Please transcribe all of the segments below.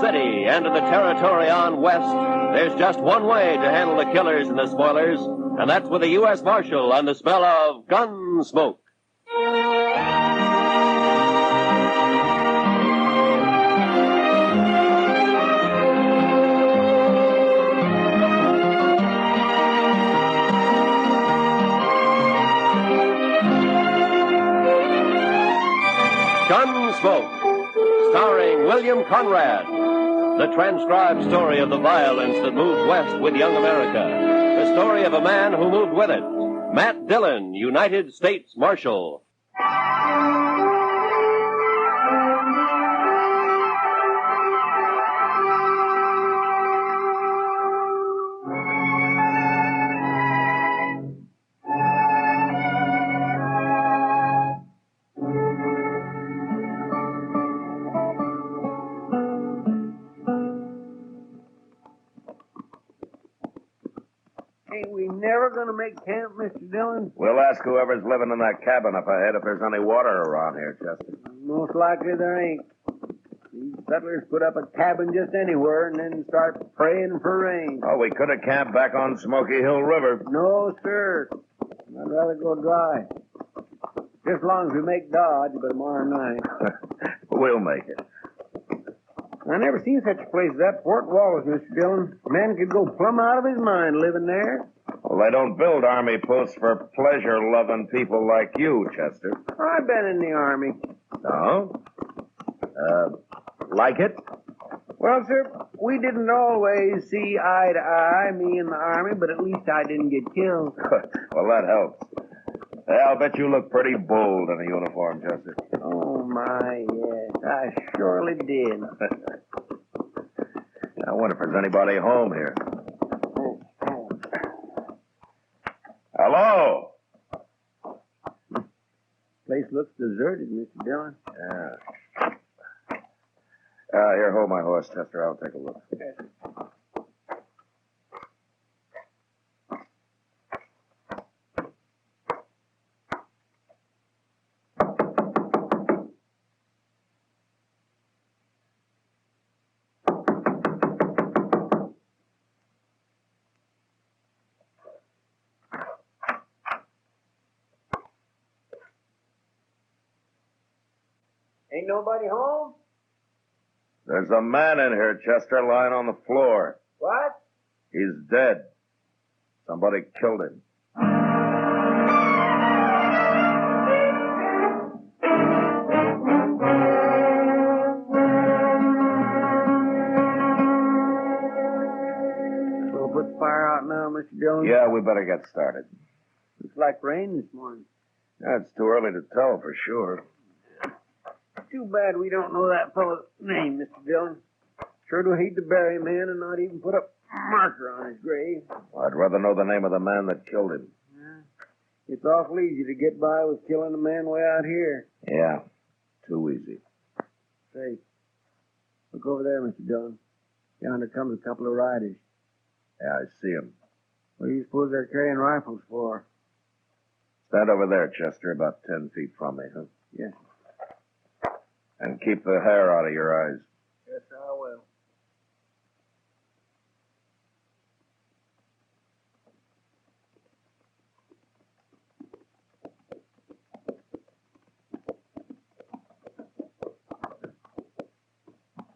city and to the territory on west, there's just one way to handle the killers and the spoilers, and that's with a U.S. Marshal on the smell of Gunsmoke. Gunsmoke, starring William Conrad. The transcribed story of the violence that moved west with young America. The story of a man who moved with it. Matt Dillon, United States Marshal. Ain't we never gonna make camp, Mr. Dillon? We'll ask whoever's living in that cabin up ahead if there's any water around here, Chester. Most likely there ain't. These settlers put up a cabin just anywhere and then start praying for rain. Oh, we could have camped back on Smoky Hill River. No, sir. I'd rather go dry. Just as long as we make Dodge by tomorrow night. We'll make it. I never seen such a place as that Fort Wallace, Mr. Dillon. A man could go plumb out of his mind living there. Well, they don't build army posts for pleasure-loving people like you, Chester. I've been in the Army. No? Like it? Well, sir, we didn't always see eye to eye, me and the Army, but at least I didn't get killed. Well, that helps. I'll bet you look pretty bold in a uniform, Chester. Oh, my, yes. I surely did. I wonder if there's anybody home here. Hello? Place looks deserted, Mr. Dillon. Yeah. Here, hold my horse, Chester. I'll take a look. Ain't nobody home? There's a man in here, Chester, lying on the floor. What? He's dead. Somebody killed him. We'll put the fire out now, Mr. Dillon. Yeah, we better get started. Looks like rain this morning. Yeah, it's too early to tell for sure. Too bad we don't know that fellow's name, Mr. Dillon. Sure do hate to bury a man and not even put a marker on his grave. I'd rather know the name of the man that killed him. Yeah. It's awful easy to get by with killing a man way out here. Yeah, too easy. Say, look over there, Mr. Dillon. Yonder comes a couple of riders. Yeah, I see him. What do you suppose they're carrying rifles for? Stand over there, Chester, about 10 feet from me, huh? Yes. And keep the hair out of your eyes. Yes, I will.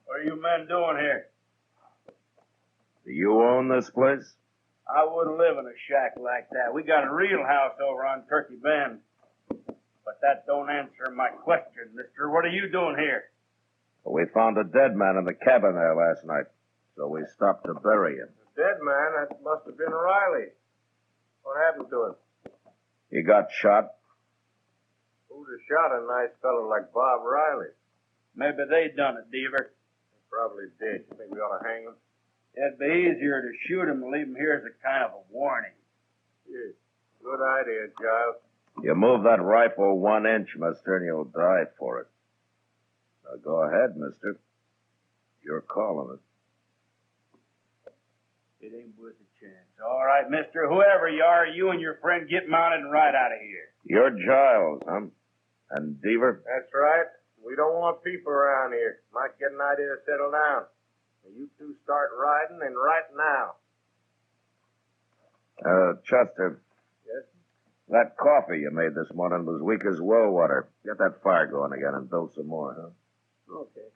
What are you men doing here? Do you own this place? I wouldn't live in a shack like that. We got a real house over on Turkey Bend. But that don't answer my question, mister. What are you doing here? Well, we found a dead man in the cabin there last night, so we stopped to bury him. The dead man? That must have been Riley. What happened to him? He got shot. Who'd have shot a nice fellow like Bob Riley? Maybe they done it, Deaver. They probably did. You think we ought to hang him? It'd be easier to shoot him and leave him here as a kind of a warning. Yeah. Good idea, Giles. You move that rifle 1 inch, mister, and you'll die for it. Now go ahead, mister. You're calling it. It ain't worth a chance. All right, mister. Whoever you are, you and your friend get mounted and ride out of here. You're Giles, huh? And Deaver? That's right. We don't want people around here. Might get an idea to settle down. You two start riding, and right now. Chester. Yes? That coffee you made this morning was weak as well water. Get that fire going again and build some more, huh? Okay.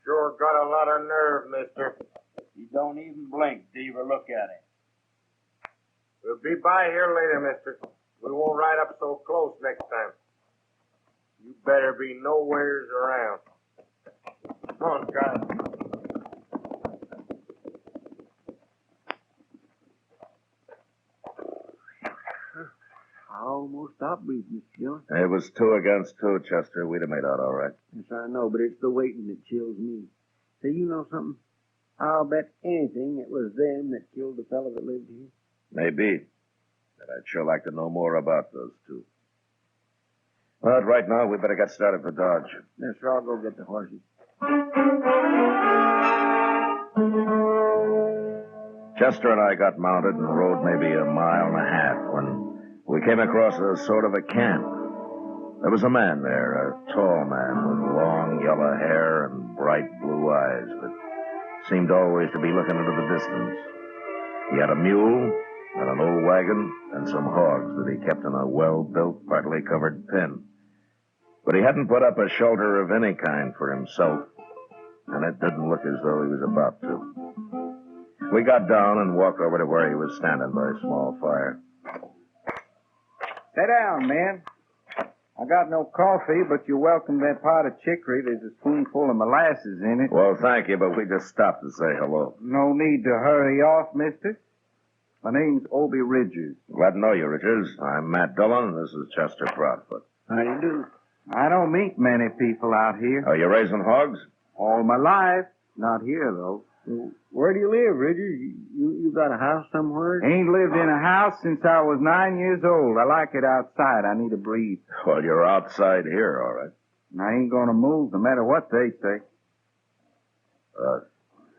Sure got a lot of nerve, mister. He don't even blink, Deaver. Look at him. We'll be by here later, mister. We won't ride up so close next time. You better be nowheres around. Come on, guys. I almost stopped breathing, Mr. Dillon. It was 2 against 2, Chester. We'd have made out all right. Yes, I know, but it's the waiting that chills me. Say, you know something? I'll bet anything it was them that killed the fellow that lived here. Maybe. But I'd sure like to know more about those two. But right now, we better get started for Dodge. Yes, sir, I'll go get the horses. Chester and I got mounted and rode maybe a mile and a half when we came across a sort of a camp. There was a man there, a tall man with long yellow hair and bright blue eyes that seemed always to be looking into the distance. He had a mule and an old wagon and some hogs that he kept in a well-built, partly covered pen. But he hadn't put up a shelter of any kind for himself, and it didn't look as though he was about to. We got down and walked over to where he was standing by a small fire. Sit down, man. I got no coffee, but you're welcome to that pot of chicory. There's a spoonful of molasses in it. Well, thank you, but we just stopped to say hello. No need to hurry off, mister. My name's Obie Ridgers. Glad to know you, Richards. I'm Matt Dillon, and this is Chester Proudfoot. How do you do? I don't meet many people out here. Are you raising hogs? All my life. Not here, though. Well, where do you live, Richard? You got a house somewhere? Ain't lived in a house since I was 9 years old. I like it outside. I need to breathe. Well, you're outside here, all right. And I ain't gonna move no matter what they say.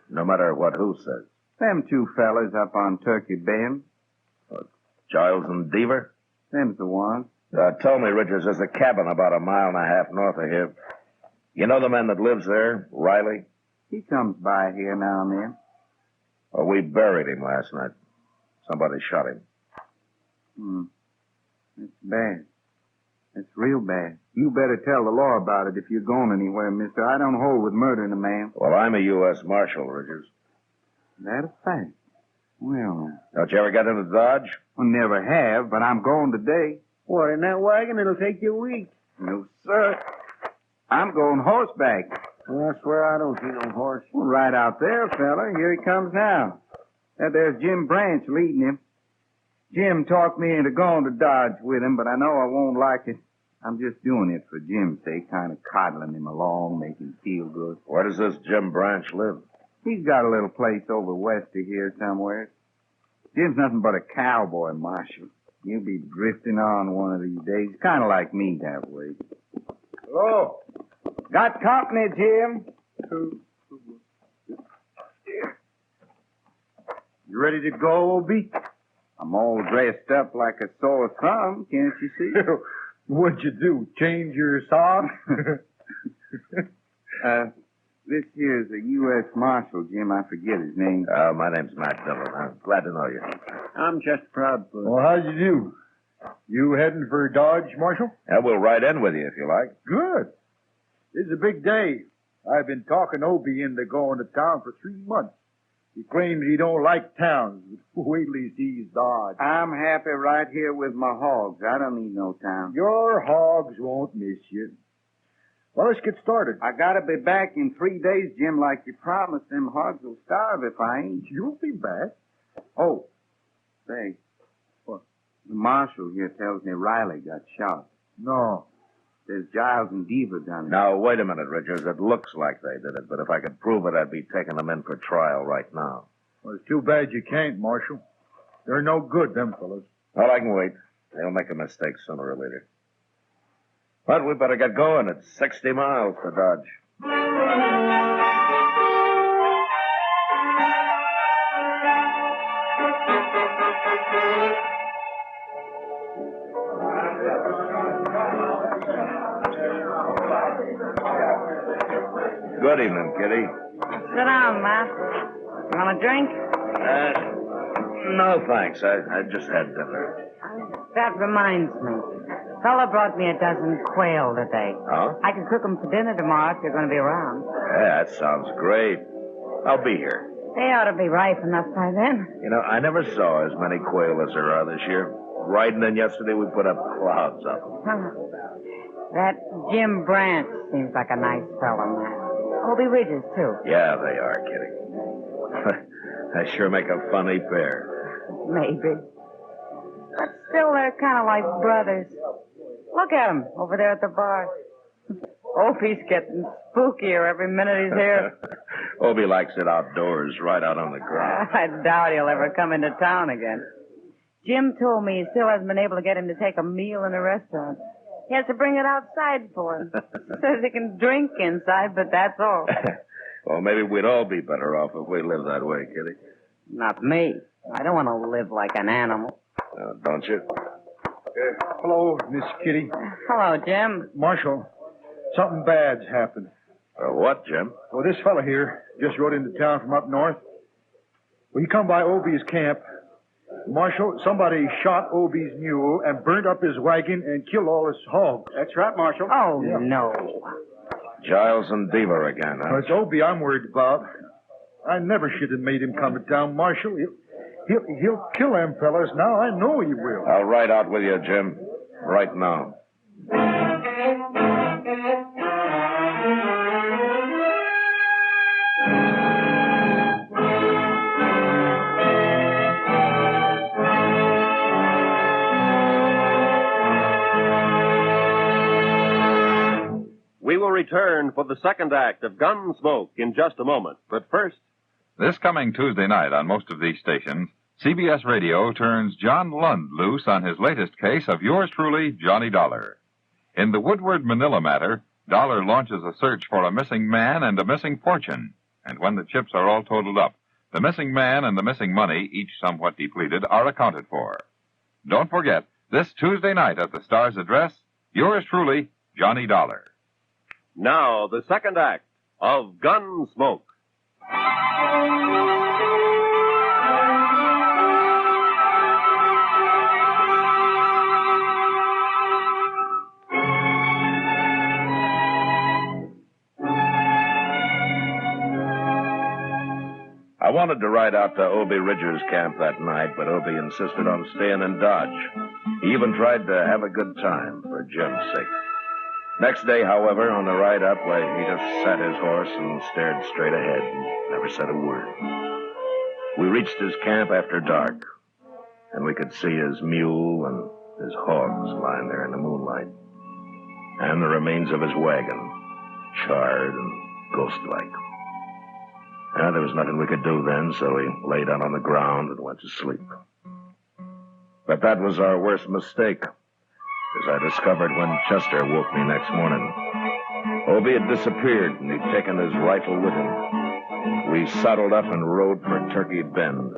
No matter what who says. Them two fellas up on Turkey Bend. Giles and Deaver? Them's the ones. Tell me, Richards, there's a cabin about a mile and a half north of here. You know the man that lives there, Riley? He comes by here now and then. Well, we buried him last night. Somebody shot him. It's bad. It's real bad. You better tell the law about it if you're going anywhere, mister. I don't hold with murdering a man. Well, I'm a U.S. Marshal, Richards. That a fact. Well, Don't you ever get into Dodge? I never have, but I'm going today. What, in that wagon? It'll take you a week. No, sir. I'm going horseback. Well, I swear I don't see no horse. Well, right out there, fella. Here he comes now. There's Jim Branch leading him. Jim talked me into going to Dodge with him, but I know I won't like it. I'm just doing it for Jim's sake, kind of coddling him along, making him feel good. Where does this Jim Branch live? He's got a little place over west of here somewhere. Jim's nothing but a cowboy, Marshal. He'll be drifting on one of these days, kind of like me that way. Hello. Got company, Jim? You ready to go, Obie? I'm all dressed up like a sore thumb, can't you see? What'd you do? Change your socks? This here's a U.S. Marshal, Jim. I forget his name. My name's Matt Dillon. I'm glad to know you. I'm Chester Proudfoot. Well, how'd you do? You heading for Dodge, Marshal? Yeah, we'll ride in with you if you like. Good. This is a big day. I've been talking Obie into going to town for 3 months. He claims he don't like towns. Wait till he sees Dodge. I'm happy right here with my hogs. I don't need no town. Your hogs won't miss you. Well, let's get started. I gotta be back in 3 days, Jim, like you promised. Them hogs will starve if I ain't. You'll be back. Oh, say, what? The marshal here tells me Riley got shot. No. There's Giles and Deaver down there. Now, wait a minute, Richards. It looks like they did it, but if I could prove it, I'd be taking them in for trial right now. Well, it's too bad you can't, Marshal. They're no good, them fellas. Well, I can wait. They'll make a mistake sooner or later. But we better get going. It's 60 miles to Dodge. Good evening, Kitty. Sit down, Matt. You want a drink? No, thanks. I just had dinner. That reminds me. Fella brought me a dozen quail today. Oh? I can cook them for dinner tomorrow if you're going to be around. Yeah, that sounds great. I'll be here. They ought to be ripe enough by then. You know, I never saw as many quail as there are this year. Riding in yesterday, we put up clouds of them. That Jim Branch seems like a nice fella, Matt. Obie Ridges, too. Yeah, they are, Kitty. They sure make a funny pair. Maybe. But still, they're kind of like brothers. Look at him over there at the bar. Opie's getting spookier every minute he's here. Obie likes it outdoors, right out on the ground. I doubt he'll ever come into town again. Jim told me he still hasn't been able to get him to take a meal in a restaurant. He has to bring it outside for him. Says he can drink inside, but that's all. Well, maybe we'd all be better off if we lived that way, Kitty. Not me. I don't want to live like an animal. Don't you? Hello, Miss Kitty. Hello, Jim. Marshal, something bad's happened. What, Jim? Well, this fella here just rode into town from up north. Well, he come by Obie's camp. Marshal, somebody shot Obie's mule and burnt up his wagon and killed all his hogs. That's right, Marshal. Oh, Yeah. no. Giles and Beaver again, huh? Well, it's Obie I'm worried about. I never should have made him come to town, Marshal. He'll kill them fellas now. I know he will. I'll ride out with you, Jim. Right now. We will return for the second act of Gunsmoke in just a moment. But first, This coming Tuesday night on most of these stations, CBS Radio turns John Lund loose on his latest case of yours truly, Johnny Dollar. In the Woodward Manila matter, Dollar launches a search for a missing man and a missing fortune. And when the chips are all totaled up, the missing man and the missing money, each somewhat depleted, are accounted for. Don't forget, this Tuesday night at the Star's address, yours truly, Johnny Dollar. now the second act of Gunsmoke. I wanted to ride out to Obie Ridger's camp that night, but Obie insisted on staying in Dodge. He even tried to have a good time for Jim's sake. Next day, however, on the ride up, he just sat his horse and stared straight ahead and never said a word. We reached his camp after dark, and we could see his mule and his hogs lying there in the moonlight, and the remains of his wagon, charred and ghost-like. There was nothing we could do then, so we lay down on the ground and went to sleep. But that was our worst mistake, as I discovered when Chester woke me next morning. Obie had disappeared, and he'd taken his rifle with him. We saddled up and rode for Turkey Bend.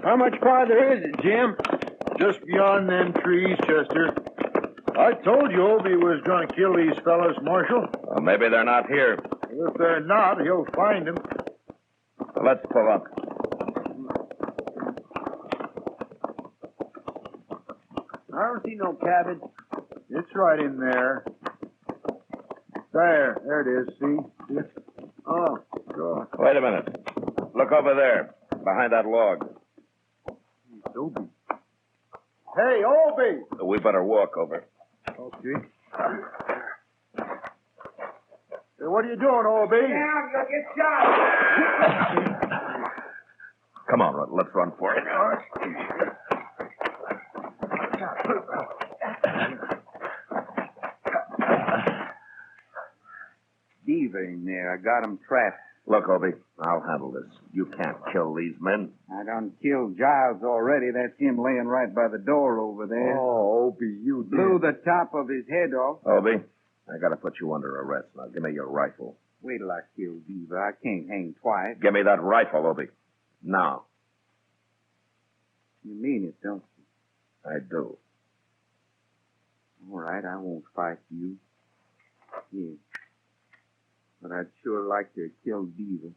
How much farther is it, Jim? Just beyond them trees, Chester. I told you Obie was going to kill these fellas, Marshal. Well, maybe they're not here. If they're not, he'll find them. Let's pull up. I don't see no cabin. It's right in there. There it is, see? Oh, God. Wait a minute. Look over there, behind that log. It's Obie. Hey, Obie! We better walk over. Okay. Hey, what are you doing, Obie? I'm gonna get shot. Come on, let's run for it. Beaver in there. I got him trapped. Look, Obie, I'll handle this. You can't kill these men. I done killed Giles already. That's him laying right by the door over there. Oh, Obie, you Blew the top of his head off. Obie, I gotta put you under arrest. Now, give me your rifle. Wait till I kill Beaver. I can't hang twice. Give me that rifle, Obie. Now. You mean it, don't you? I do. All right, I won't fight you. Yeah. But I'd sure like to kill Beaver.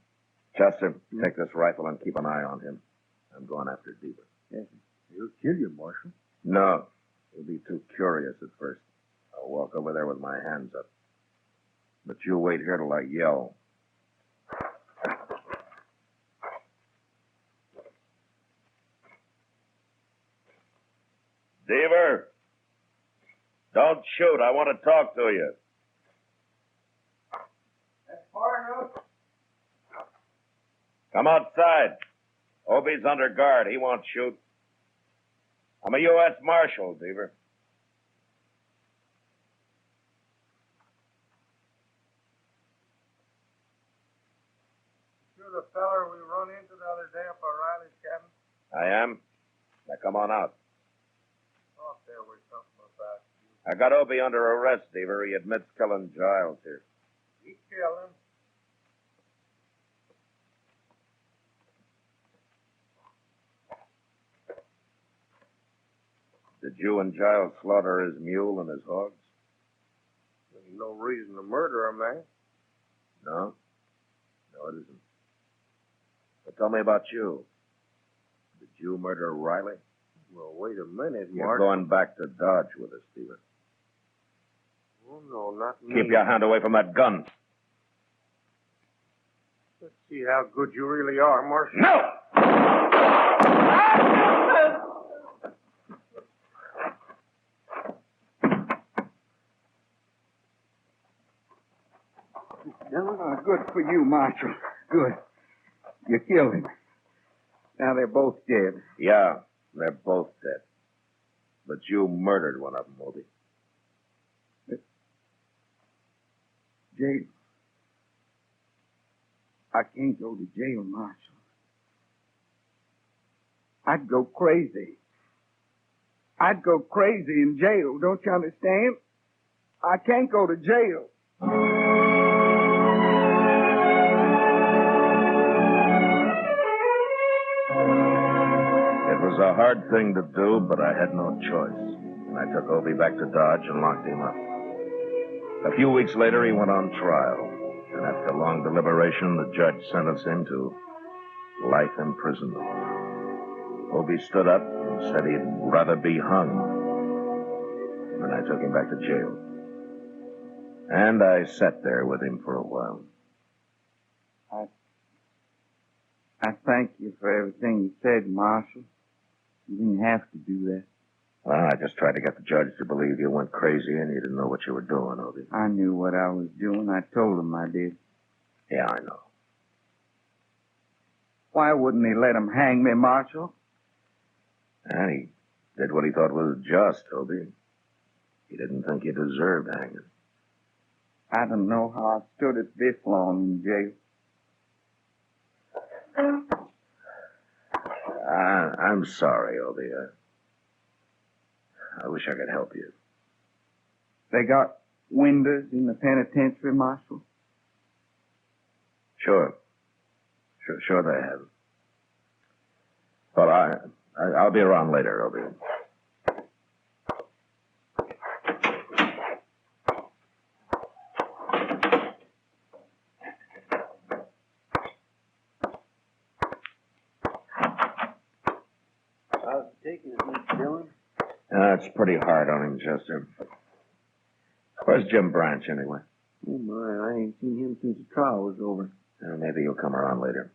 Chester, take this rifle and keep an eye on him. I'm going after Beaver. Yes. He'll kill you, Marshal. No. He'll be too curious at first. I'll walk over there with my hands up. But you wait here till I yell. Beaver! Don't shoot. I want to talk to you. That's far enough. Come outside. Obie's under guard. He won't shoot. I'm a U.S. Marshal, Beaver. You're the feller we run into the other day up at Riley's cabin? I am. Now come on out. Thought there was something about you. I got Obie under arrest, Beaver. He admits killing Giles here. You kill him. Did you and Giles slaughter his mule and his hogs? There's no reason to murder a man. No? No, it isn't. But tell me about you. Did you murder Riley? Well, wait a minute, You're Mark. going back to Dodge with us, Beaver. Oh, no, not me. Keep your hand away from that gun. Let's see how good you really are, Marshal. No! No, good for you, Marshal. Good. You killed him. Now they're both dead. Yeah, they're both dead. But you murdered one of them, Obie. Jail. I can't go to jail, Marshal. I'd go crazy. I'd go crazy in jail, don't you understand? I can't go to jail. It was a hard thing to do, but I had no choice. And I took Obie back to Dodge and locked him up. A few weeks later, he went on trial. And after long deliberation, the judge sentenced him to life imprisonment. Obie stood up and said he'd rather be hung. And then I took him back to jail. And I sat there with him for a while. I thank you for everything you said, Marshal. You didn't have to do that. Well, I just tried to get the judge to believe you went crazy and you didn't know what you were doing, Obie. I knew what I was doing. I told him I did. Yeah, I know. Why wouldn't he let him hang me, Marshal? And he did what he thought was just, Obie. He didn't think you deserved hanging. I don't know how I stood it this long in jail. I'm sorry, Obie. I wish I could help you. They got windows in the penitentiary, Marshal? Sure they have. Well, I'll be around later, Obie. How's it taking it, Mr. Dillon? It's pretty hard on him, Chester. Where's Jim Branch, anyway? Oh, my, I ain't seen him since the trial was over. Maybe he'll come around later.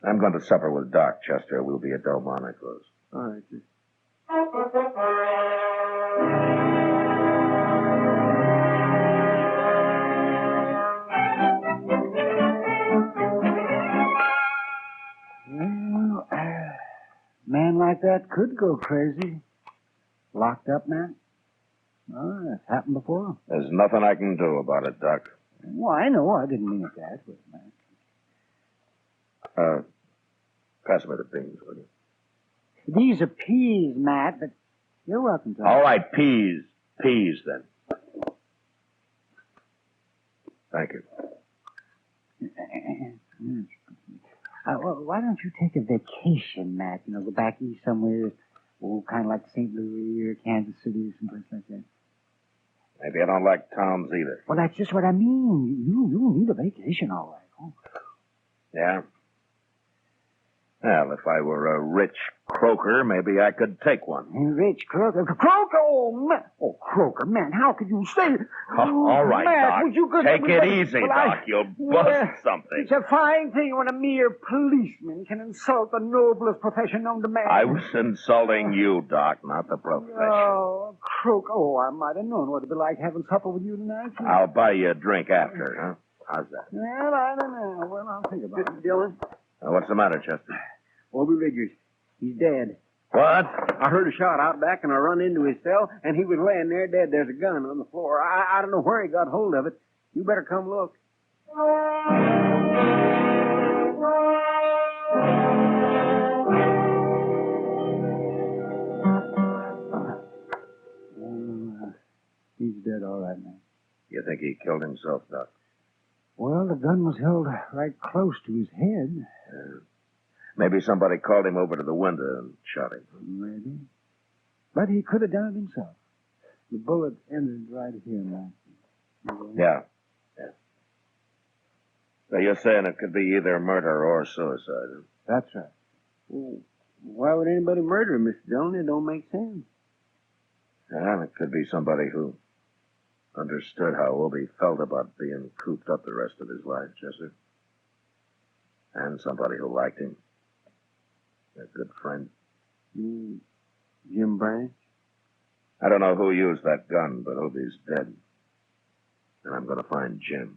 I'm going to supper with Doc, Chester. We'll be at Delmonico's. All right, sir. Well, man like that could go crazy. Locked up, man? Oh, that's happened before. There's nothing I can do about it, Doc. Well, I know. I didn't mean it that way, man. Pass me the beans, will you? These are peas, Matt, but you're welcome to them. All right, peas. Peas, then. Thank you. Well, why don't you take a vacation, Matt? You know, go back east somewhere, kind of like St. Louis or Kansas City or someplace like that. Maybe I don't like towns either. Well, that's just what I mean. You need a vacation, all right. Oh. Yeah? Well, if I were a rich croaker, maybe I could take one. Rich Croaker. Croaker? Oh, man. Oh, Croaker, man, how could you say... All right, Matt, Doc. would you go... Take it easy, Well, Doc. You'll bust something. It's a fine thing when a mere policeman can insult the noblest profession known to man. I was insulting you, Doc, not the profession. Oh, Croaker. Oh, I might have known what it'd be like having supper with you tonight. I'll buy you a drink after, huh? How's that? Well, I don't know. Well, I'll think about it. Dillon, What's the matter, Chester? Obie Riggers, he's dead. What? I heard a shot out back, and I run into his cell, and he was laying there dead. There's a gun on the floor. I don't know where he got hold of it. You better come look. He's dead, all right, man. You think he killed himself, Doc? Well, the gun was held right close to his head. Maybe somebody called him over to the window and shot him. Maybe. But he could have done it himself. The bullet ended right here, man. Yeah. So you're saying it could be either murder or suicide? That's right. Well, why would anybody murder him, Mr. Dillon? It don't make sense. Yeah, it could be somebody who understood how Obie felt about being cooped up the rest of his life, Chester. And somebody who liked him. A good friend. Jim Branch? I don't know who used that gun, but Obie's dead. And I'm going to find Jim.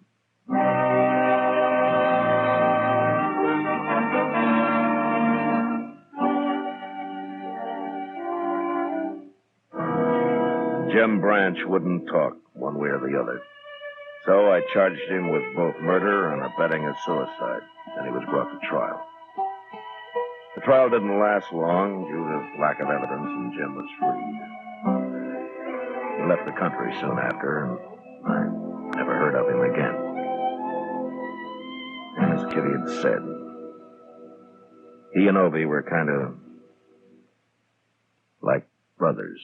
Jim Branch wouldn't talk one way or the other. So I charged him with both murder and abetting a suicide, and he was brought to trial. The trial didn't last long due to lack of evidence, and Jim was freed. He left the country soon after, and I never heard of him again. And as Kitty had said, he and Obie were kind of like brothers.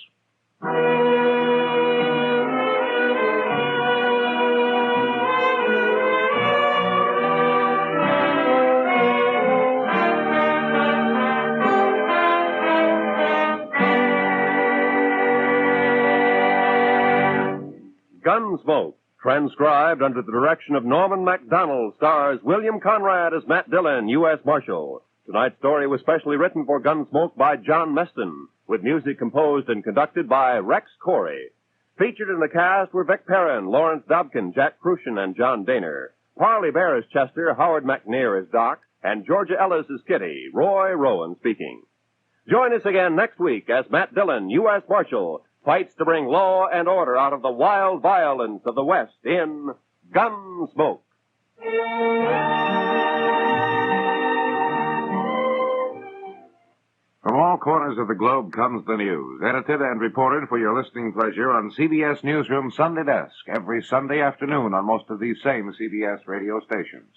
Gunsmoke, transcribed under the direction of Norman MacDonald, stars William Conrad as Matt Dillon, U.S. Marshal. Tonight's story was specially written for Gunsmoke by John Meston, with music composed and conducted by Rex Corey. Featured in the cast were Vic Perrin, Lawrence Dobkin, Jack Crucian, and John Daner. Parley Bear as Chester, Howard McNear as Doc, and Georgia Ellis as Kitty. Roy Rowan speaking. Join us again next week as Matt Dillon, U.S. Marshal, fights to bring law and order out of the wild violence of the West in Gunsmoke. From all corners of the globe comes the news, edited and reported for your listening pleasure on CBS Newsroom Sunday Desk, every Sunday afternoon on most of these same CBS radio stations.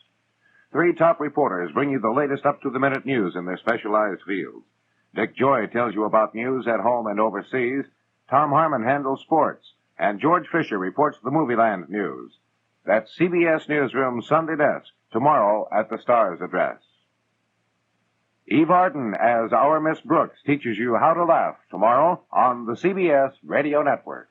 3 top reporters bring you the latest up-to-the-minute news in their specialized fields. Dick Joy tells you about news at home and overseas. Tom Harmon handles sports, and George Fisher reports the Movieland news. That's CBS Newsroom Sunday Desk, tomorrow at the Star's address. Eve Arden as Our Miss Brooks teaches you how to laugh tomorrow on the CBS Radio Network.